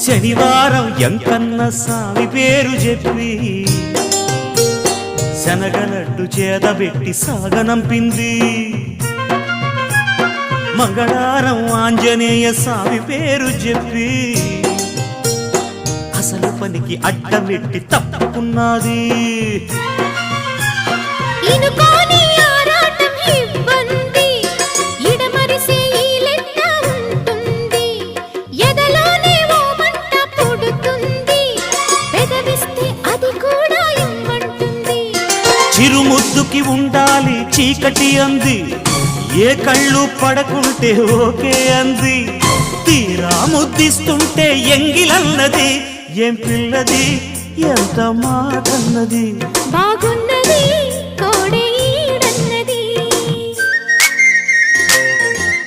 శనివారం ఎంకన్న సామి పేరు చెప్పి శనగలడ్డు చేదబెట్టి సాగనంపింది. మంగళవారం ఆంజనేయ స్వామి పేరు చెప్పి అసలు పనికి అడ్డమెట్టి తప్పుకున్నది. చిరుముద్దుకి ఉండాలి చీకటి అంది, ఏ కళ్ళు పడకుంటే ఓకే అంది. తీరా ముద్దిస్తుంటే ఎంగిలన్నది, ఏం పిల్లది ఎంత మాటన్నది. బాగున్న